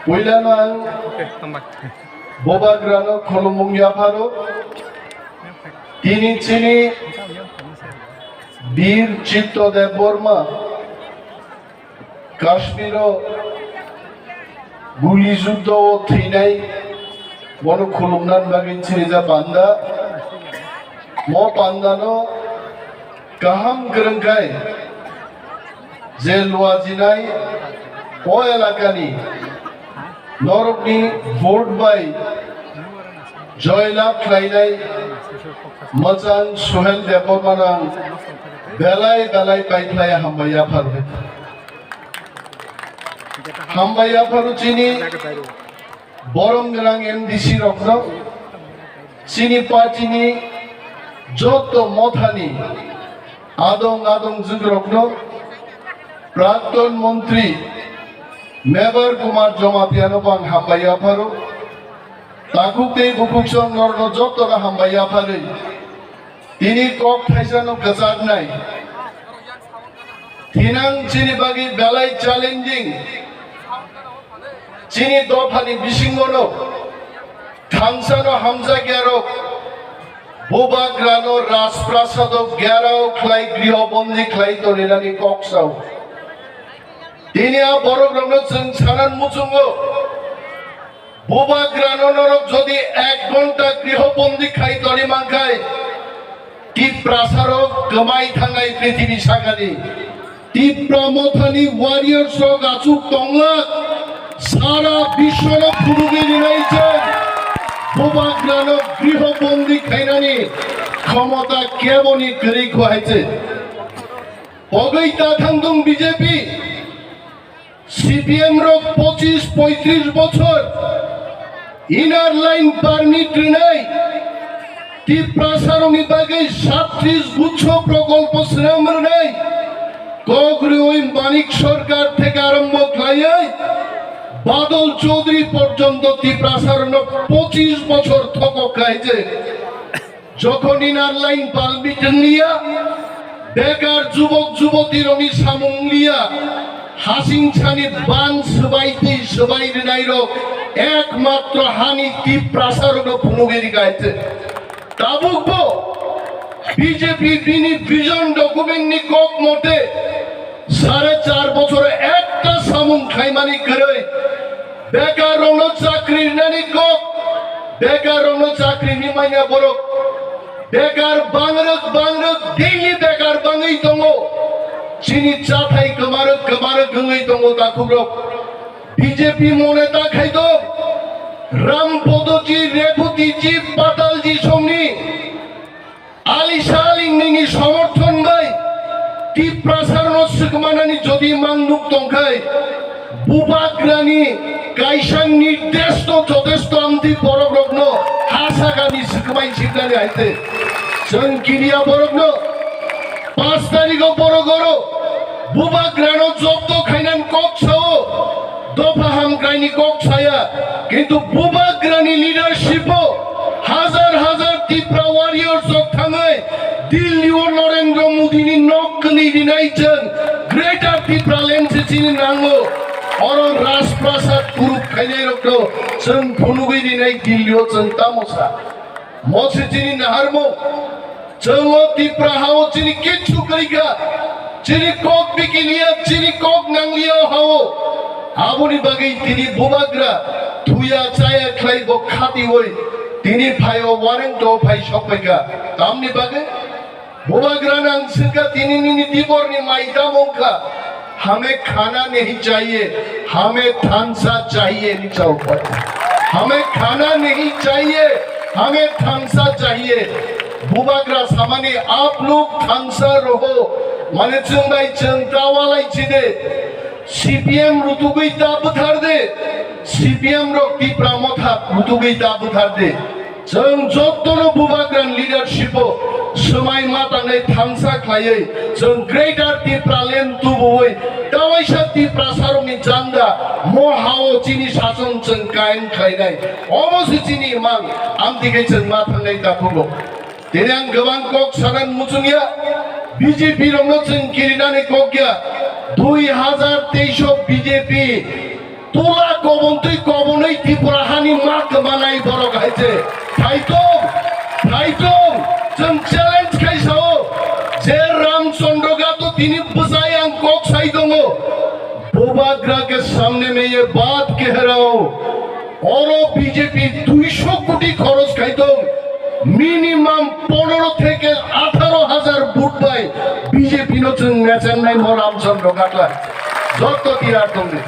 Puilanang Bobagrano Kolomungya Paro Tini Chini Bir Chitto de Borma Kashmiro Guli Juddo Trinai Bono Kolumnan Bagin Chiniza Panda Mo Pandano Kaham Gerengkai Zelwajinai O Elakani Norokni vote by Joyla Klainai Machan Suhel Depomanang Belai Paitlaya Hambaya Parvit Hambaya Paruchini Borom Gerang MDC Rokno Chini Patini Joto Mothani Adong Zudrokno Prakton Montri Mebar Kumar Joma Piano Bang Hambaya Paru Takukte Bukukson Norno Jotoga Hambaya Paru Tini Kok Paisano Kazagnai Tinang Chini Bagi Belai Challenging Chini Dopani Bishingono Tangsano Hamza Gyaro Boba Grano Rasprasado Gyaro Klai Griho Bondi Klai Torinani Koksau Tinia Borograno Sanan Musungo Boba Grano Norok Jodi Ek Gonta Grihobondi Khai Tori Mankai Tiprasano Gamai Thangai Prithibi Sagani Tipramothani Warriors of Achuk Tongla Sara Bishwano Purugiri Naichen Boba Grano Grihobondi Khainani Khamata Keboni Kari Khwaite Ogaita Thangdung BJP Cpim ro 25-35 বছর Inerline Parmit নাই Tiprasano বিভাগে 37 গুচ্ছ প্রকল্প শ্রমর নাই কগ্রোই মানিক সরকার থেকে আরম্ভ করে বাদল চৌধুরী পর্যন্ত Tiprasano 25 বছর থক খাইছে যখন Inerline Parmit নিয়া বেকার যুবক যুবতীর অনি সামুলিয়া হাসিং ছানি বান সবাই নাইরো একমাত্র হানি Tiprasano পুনগেরি গাইতে তাবুক বিজেপি বিনি ভিজন ডকুমেন্ট নি কক মতে 4.5 বছরে একটা সামুং খাইমানি করে বেকার রণ চাকরি নানি কক বেকার রণ চাকরি নি মাইনা বড় বেকার বাংরক ডেইলি বেকার বাঙাই দঙ্গো Chini Chathai Kamarak Gangai Tongo Takurok BJP Moneta Khaido Ram Podoji Reputi Ji Patalji Somni Ali Shaling Ningi Somorthon Bai Tiprasano Sukmanani Jodi Mangnuk Tongkai Bubagrani Kaishan Nirdesto Jodesto Amdi Borogrogno Hasagani Sukmai Chitani Aite Sankiria Borogno 5 তারিখও বড় গরো বুবা গ্রানো জব্দ খাইনান কক্সাও দফা হামকাইনি কক্সায়া কিন্তু বুবা granny leadership হাজার Tripura Warriors থাঙ্গাই Delhi ও Narendra মোদিনি নকলি দিনাইছেন greater Tripura লেন্সে চিনি নাঙ্গো অরণ রাজপ্রাসাদ গ্রুপ খাইনাই রক্ত जों फुनुगै दिनाय दिल्लियाव जों तामसा मसे चिनि नाहारमो जोङो Tiprahaw chini kichu kaiga chini kok bikilia chini kok nanglia hawo aboni bagai tini bubagra thuya chaya khlai bo khati hoi tini phayo wareng do phai sopaiga tamni bagai bubagra nang singa tini nini diborni maida mongka हमें खाना नहीं चाहिए हमें थांसा चाहिए निचाऊपर हमें खाना नहीं चाहिए हमें थांसा चाहिए बुबाग्रा सामाने आप लोग थांसा रहो माने चंगाई चंगावालाई चिदे Cpim रुतुगई ताबुथार दे Cpim रो Tipra Motha रुतुगई ताबुथार दे जों जत्तनो बुबाग्रान लिडारशिप समाय मातानै थांसा खायै जों ग्रेटार Tipra लेन तुबुयै दावाइसा Tiprasaroni जांगा मोहाओ चिनि शासन जों कायन खायनाय अबसे चिनि मां आमदिगै जों माथांनाय दाफुगो देनां गोबां कक सारान मुचुंगिया बीजेपी रंनो जों किरिनानै ककया 2023 बीजेपी তোলা কবন তুই কবনই ত্রিপুরা হানি মাক বানাই বড় খাইছে ভাইতো जों চ্যালেঞ্জ খাইছাও যে रामचंद्र का तो তিনি बजाय अंकोक साई दोंगो बोबाग्रा के सामने में ये बात कह रहा हूं और बीजेपी 200 কোটি খরচ খাইতো মিনিমাম 15 থেকে 18,000 ভোট পাই বিজেপি নো মেচেন্নাই রামচন্দ্র কাটলা যত তিরার তোমরা